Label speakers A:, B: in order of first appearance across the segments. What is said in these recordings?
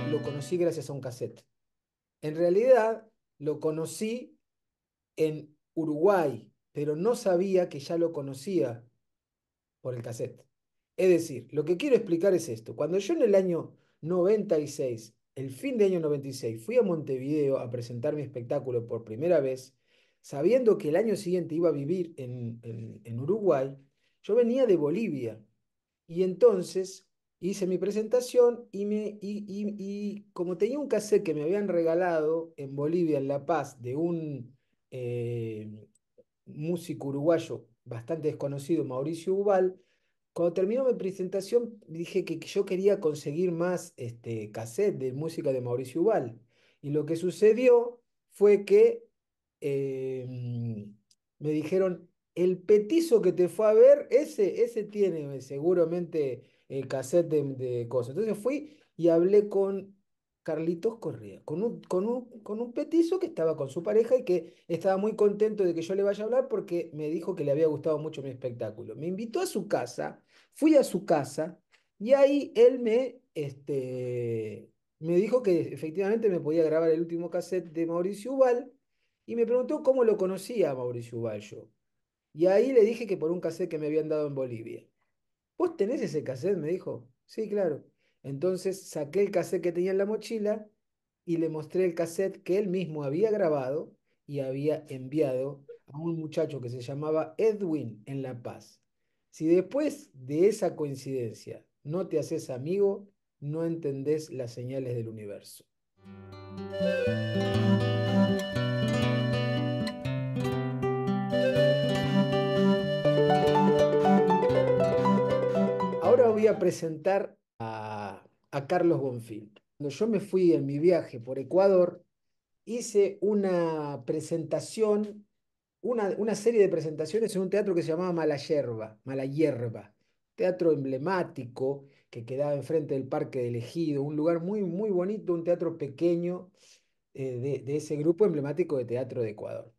A: lo conocí gracias a un cassette. En realidad, lo conocí en Uruguay, pero no sabía que ya lo conocía por el cassette. Es decir, lo que quiero explicar es esto. Cuando yo en el año 96, el fin de año 96, fui a Montevideo a presentar mi espectáculo por primera vez, sabiendo que el año siguiente iba a vivir en Uruguay, yo venía de Bolivia. Y entonces hice mi presentación y como tenía un cassette que me habían regalado en Bolivia, en La Paz, de un músico uruguayo bastante desconocido, Mauricio Ubal, cuando terminó mi presentación dije que yo quería conseguir más cassette de música de Mauricio Ubal. Y lo que sucedió fue que me dijeron, el petizo que te fue a ver, ese tiene seguramente el cassette de cosas. Entonces fui y hablé con Carlitos Correa, con un petizo que estaba con su pareja y que estaba muy contento de que yo le vaya a hablar porque me dijo que le había gustado mucho mi espectáculo. Me invitó a su casa, fui a su casa y ahí él me dijo que efectivamente me podía grabar el último cassette de Mauricio Ubal y me preguntó cómo lo conocía a Mauricio Ubal yo. Y ahí le dije que por un cassette que me habían dado en Bolivia. ¿Vos tenés ese cassette? Me dijo. Sí, claro. Entonces saqué el cassette que tenía en la mochila y le mostré el cassette que él mismo había grabado y había enviado a un muchacho que se llamaba Edwin en La Paz. Si después de esa coincidencia no te haces amigo, no entendés las señales del universo. Ahora voy a presentar a Carlos Bonfil. Cuando yo me fui en mi viaje por Ecuador, hice una presentación, una serie de presentaciones en un teatro que se llamaba Mala Hierba, teatro emblemático que quedaba enfrente del Parque del Ejido, un lugar muy, muy bonito, un teatro pequeño de ese grupo emblemático de teatro de Ecuador.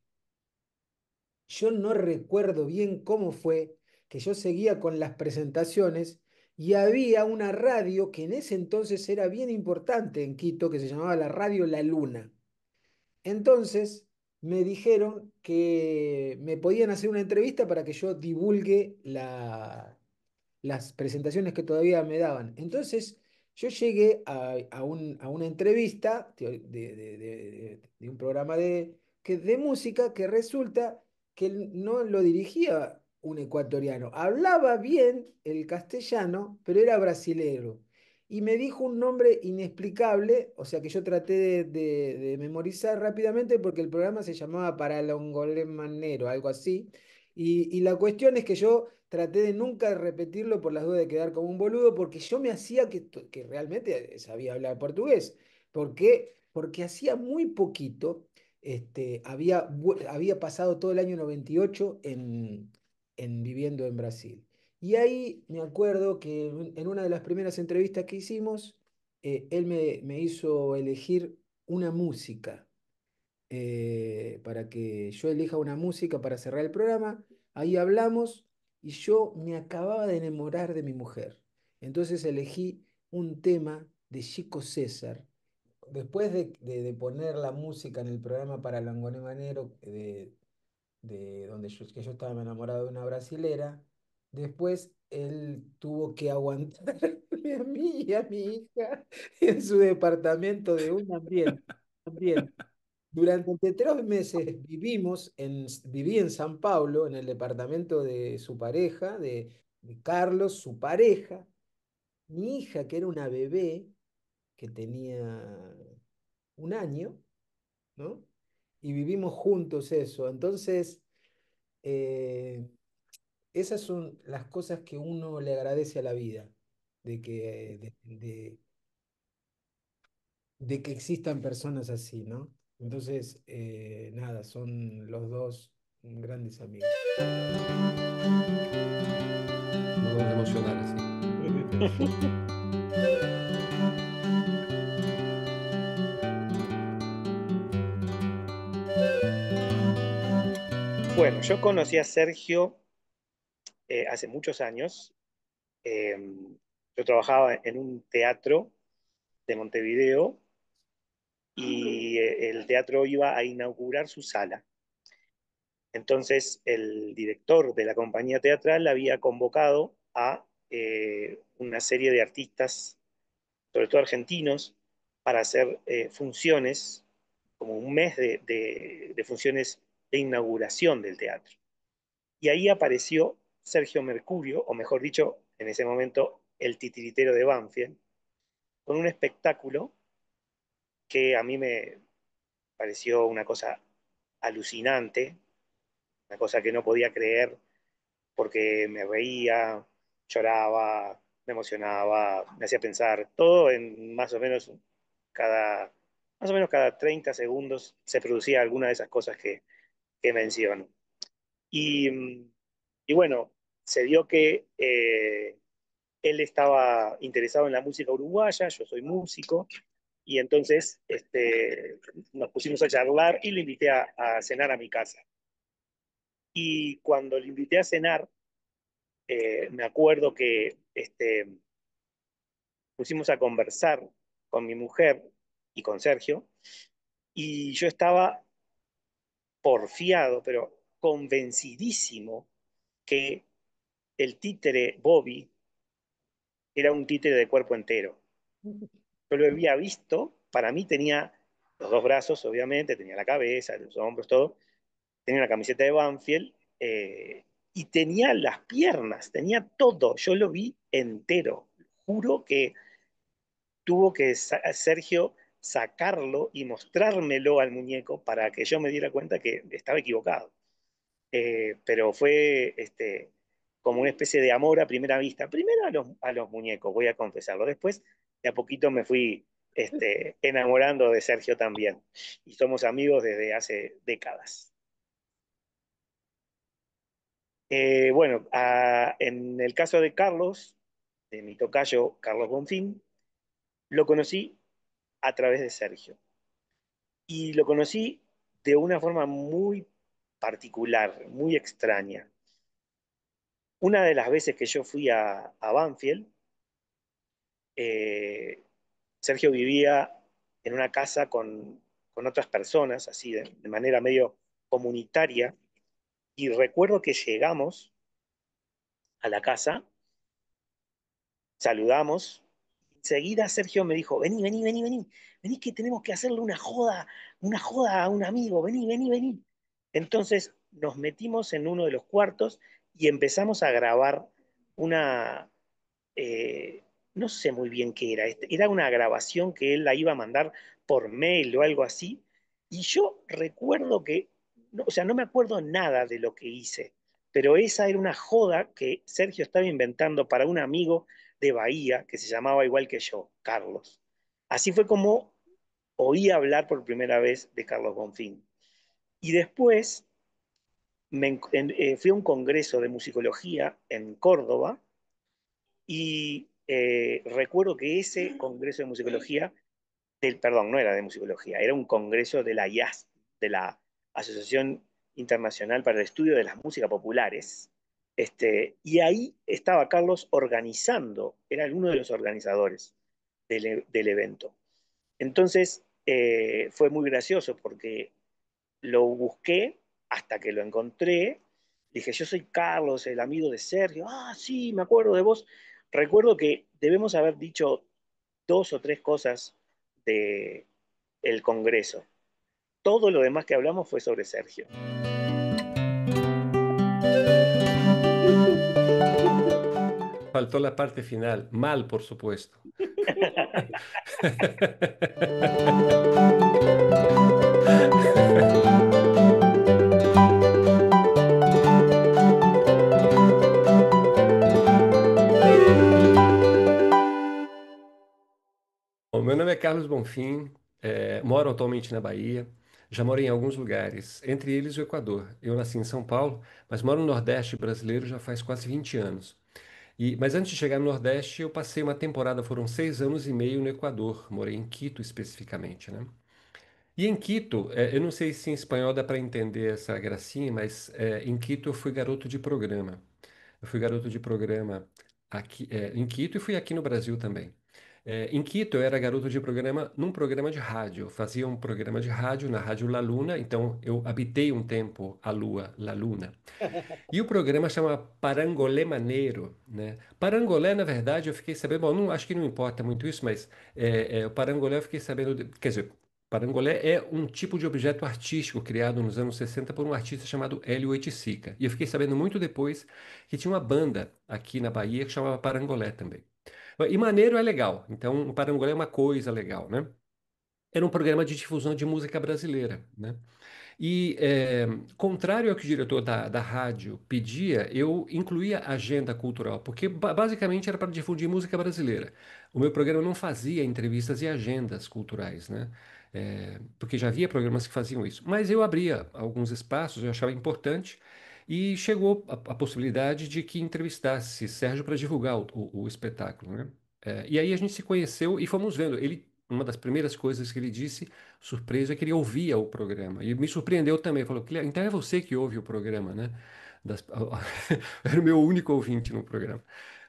A: Yo no recuerdo bien cómo fue que yo seguía con las presentaciones y había una radio que en ese entonces era bien importante en Quito, que se llamaba la Radio La Luna. Entonces me dijeron que me podían hacer una entrevista para que yo divulgue las presentaciones que todavía me daban. Entonces yo llegué a una entrevista de un programa de música que resulta que no lo dirigía un ecuatoriano. Hablaba bien el castellano, pero era brasilero. Y me dijo un nombre inexplicable, o sea que yo traté de memorizar rápidamente porque el programa se llamaba Paralongolé algo así. Y la cuestión es que yo traté de nunca repetirlo por las dudas de quedar como un boludo, porque yo me hacía que realmente sabía hablar portugués. ¿Por qué? Porque hacía muy poquito, había pasado todo el año 98 en viviendo en Brasil. Y ahí me acuerdo que en una de las primeras entrevistas que hicimos, él me hizo elegir una música para que yo elija una música para cerrar el programa. Ahí hablamos y yo me acababa de enamorar de mi mujer. Entonces elegí un tema de Chico César. Después de poner la música en el programa para Langone Manero, de donde que yo estaba enamorado de una brasilera, después él tuvo que aguantarme a mí y a mi hija en su departamento de un ambiente. También. Durante 3 meses viví en San Pablo, en el departamento de su pareja, de Carlos, su pareja, mi hija, que era una bebé, que tenía 1 año, ¿no? Y vivimos juntos eso. Entonces, eh, esas son las cosas que uno le agradece a la vida, de que existan personas así, ¿no? Entonces, nada, son los dos grandes amigos.
B: Nos vamos a emocionar así.
C: Bueno, yo conocí a Sergio hace muchos años. Yo trabajaba en un teatro de Montevideo y el teatro iba a inaugurar su sala. Entonces el director de la compañía teatral había convocado a una serie de artistas, sobre todo argentinos, para hacer funciones, como un mes de funciones de inauguración del teatro. Y ahí apareció Sergio Mercurio, o mejor dicho, en ese momento, el titiritero de Banfield, con un espectáculo que a mí me pareció una cosa alucinante, una cosa que no podía creer, porque me reía, lloraba, me emocionaba, me hacía pensar, todo en cada, más o menos cada 30 segundos se producía alguna de esas cosas que menciono. Y, y bueno, se dio que él estaba interesado en la música uruguaya, yo soy músico, y entonces nos pusimos a charlar y lo invité a cenar a mi casa. Y cuando lo invité a cenar, me acuerdo que pusimos a conversar con mi mujer y con Sergio, y yo estaba porfiado, pero convencidísimo que el títere Bobby era un títere de cuerpo entero. Yo lo había visto, para mí tenía los dos brazos, obviamente, tenía la cabeza, los hombros, todo, tenía una camiseta de Banfield y tenía las piernas, tenía todo, yo lo vi entero. Juro que tuvo que Sergio sacarlo y mostrármelo al muñeco para que yo me diera cuenta que estaba equivocado. Pero fue como una especie de amor a primera vista. Primero a los muñecos, voy a confesarlo. Después, de a poquito me fui enamorando de Sergio también. Y somos amigos desde hace décadas. Bueno, en el caso de Carlos, de mi tocayo Carlos Bonfín, lo conocí a través de Sergio. Y lo conocí de una forma muy particular, muy extraña. Una de las veces que yo fui a Banfield, eh, Sergio vivía en una casa con otras personas, así de manera medio comunitaria, y recuerdo que llegamos a la casa, saludamos, enseguida Sergio me dijo, vení, vení, vení, vení, vení que tenemos que hacerle una joda a un amigo, vení, vení, vení. Entonces nos metimos en uno de los cuartos y empezamos a grabar una, eh, no sé muy bien qué era, era una grabación que él la iba a mandar por mail o algo así, y yo recuerdo que, no, o sea, no me acuerdo nada de lo que hice, pero esa era una joda que Sergio estaba inventando para un amigo de Bahía que se llamaba igual que yo, Carlos. Así fue como oí hablar por primera vez de Carlos Bonfín. Y después fui a un congreso de musicología en Córdoba y recuerdo que ese congreso de musicología, perdón, no era de musicología, era un congreso de la IASP, de la Asociación Internacional para el Estudio de las Músicas Populares. Y ahí estaba Carlos organizando, era uno de los organizadores del evento. Entonces fue muy gracioso porque lo busqué hasta que lo encontré. Dije, yo soy Carlos, el amigo de Sergio. Ah, sí, me acuerdo de vos. Recuerdo que debemos haber dicho dos o tres cosas de el Congreso. Todo lo demás que hablamos fue sobre Sergio.
B: Faltó la parte final. Mal, por supuesto. Bom, meu nome é Carlos Bonfim, moro atualmente na Bahia, já morei em alguns lugares, entre eles o Equador. Eu nasci em São Paulo, mas moro no Nordeste brasileiro já faz quase 20 anos. Mas antes de chegar no Nordeste, eu passei uma temporada, foram 6 anos e meio no Equador, morei em Quito especificamente, né? E em Quito, eu não sei se em espanhol dá para entender essa gracinha, mas em Quito eu fui garoto de programa. Eu fui garoto de programa aqui, em Quito e fui aqui no Brasil também. Em Quito, eu era garoto de programa num programa de rádio. Eu fazia um programa de rádio na Rádio La Luna, então eu habitei um tempo a Lua, La Luna. E o programa chama Parangolé Maneiro, né? Parangolé, na verdade, eu fiquei sabendo, bom, não, acho que não importa muito isso, mas o parangolé eu fiquei sabendo, quer dizer, parangolé é um tipo de objeto artístico criado nos anos 60 por um artista chamado Hélio Oiticica. E eu fiquei sabendo muito depois que tinha uma banda aqui na Bahia que chamava Parangolé também. E maneiro é legal, então o parangolé é uma coisa legal, né? Era um programa de difusão de música brasileira, né? E, contrário ao que o diretor da rádio pedia, eu incluía a agenda cultural, porque basicamente era para difundir música brasileira. O meu programa não fazia entrevistas e agendas culturais, né? Porque já havia programas que faziam isso. Mas eu abria alguns espaços, eu achava importante, e chegou a possibilidade de que entrevistasse Sérgio para divulgar o espetáculo, né? E aí a gente se conheceu e fomos vendo. Uma das primeiras coisas que ele disse surpreso é que ele ouvia o programa. E me surpreendeu também. Falou, então é você que ouve o programa, né? Das- Era o meu único ouvinte no programa.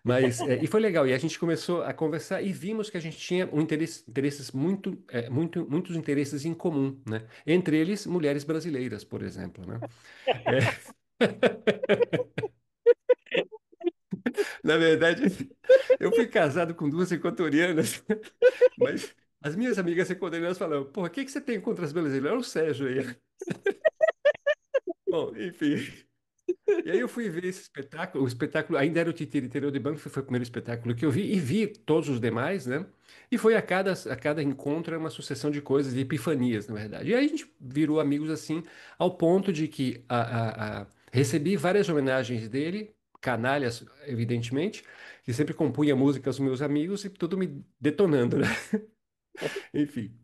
B: Mas, e foi legal. E a gente começou a conversar e vimos que a gente tinha interesses muitos interesses em comum, né? Entre eles, mulheres brasileiras, por exemplo, né? É, na verdade, eu fui casado com duas equatorianas, mas as minhas amigas equatorianas falavam, porra, o que que você tem contra as brasileiras? Era o Sérgio aí. Bom, enfim. E aí eu fui ver esse espetáculo. O espetáculo ainda era o Titiritero de Banco, foi o primeiro espetáculo que eu vi, e vi todos os demais, né? E foi a cada encontro era uma sucessão de coisas, de epifanias, na verdade. E aí a gente virou amigos assim, ao ponto de que recebi várias homenagens dele, canalhas, evidentemente, que sempre compunha música aos meus amigos e tudo me detonando, né? Enfim.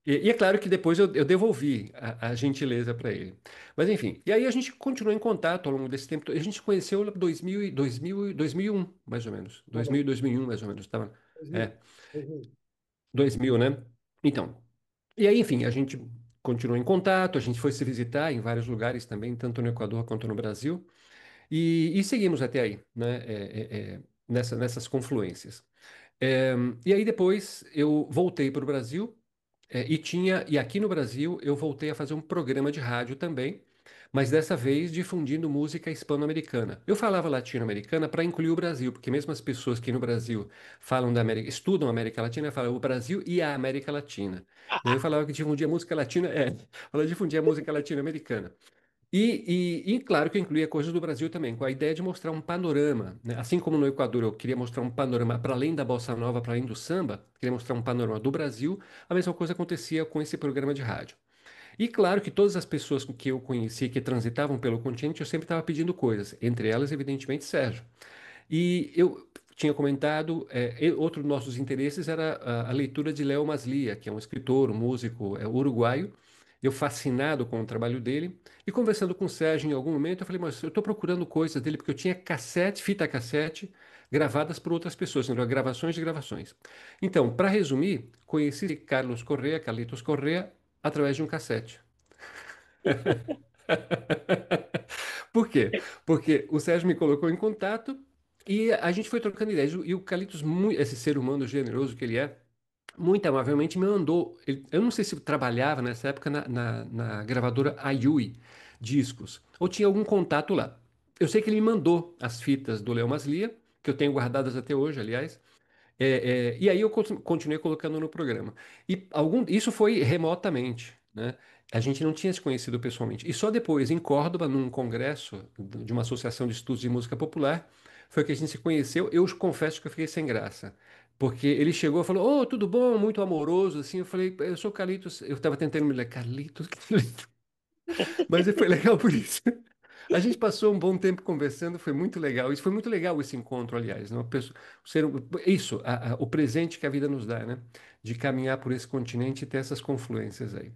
B: E é claro que depois eu devolvi a gentileza para ele. Mas enfim, e aí a gente continuou em contato ao longo desse tempo. A gente se conheceu em 2001, mais ou menos.
A: Ah,
B: 2000 e 2001, mais ou menos. Tava,
A: 2000,
B: é,
A: 2000.
B: 2000, né? Então, e aí, enfim, a gente continuou em contato, a gente foi se visitar em vários lugares também, tanto no Equador quanto no Brasil. E seguimos até aí, né? Nessas confluências. É, e aí depois eu voltei para o Brasil, e aqui no Brasil eu voltei a fazer um programa de rádio também, mas dessa vez difundindo música hispano-americana. Eu falava latino-americana para incluir o Brasil, porque mesmo as pessoas que no Brasil falam da América, estudam a América Latina, falam o Brasil e a América Latina. E aí eu falava que difundia música latina, ela difundia música latino-americana. E claro que eu incluía coisas do Brasil também, com a ideia de mostrar um panorama, né? Assim como no Equador eu queria mostrar um panorama para além da bossa nova, para além do samba, queria mostrar um panorama do Brasil, a mesma coisa acontecia com esse programa de rádio. E claro que todas as pessoas que eu conhecia que transitavam pelo continente, eu sempre estava pedindo coisas, entre elas, evidentemente, Sérgio. E eu tinha comentado, outro dos nossos interesses era a leitura de Léo Maslia, que é um escritor, um músico, uruguaio. Eu fascinado com o trabalho dele. E conversando com o Sérgio em algum momento, eu falei, mas eu estou procurando coisas dele, porque eu tinha cassete, fita cassete, gravadas por outras pessoas, então, gravações de gravações. Então, para resumir, conheci Carlos Correa, Carlitos Correa, através de um cassete. Por quê? Porque o Sérgio me colocou em contato e a gente foi trocando ideias. E o Carlitos, esse ser humano generoso que ele é, muito amavelmente me mandou. Eu não sei se trabalhava nessa época na gravadora Ayui Discos, ou tinha algum contato lá. Eu sei que ele me mandou as fitas do Léo Maslia, que eu tenho guardadas até hoje, aliás. E aí eu continuei colocando no programa. Isso foi remotamente, né? A gente não tinha se conhecido pessoalmente. E só depois, em Córdoba, num congresso de uma associação de estudos de música popular, foi que a gente se conheceu. Eu confesso que eu fiquei sem graça. Porque ele chegou e falou, tudo bom, muito amoroso, assim. Eu falei, eu sou Carlitos. Eu estava tentando me lembrar, Carlitos? Mas foi legal por isso. A gente passou um bom tempo conversando, foi muito legal. Isso foi muito legal esse encontro, aliás, né? Isso, o presente que a vida nos dá, né? De caminhar por esse continente e ter essas confluências aí.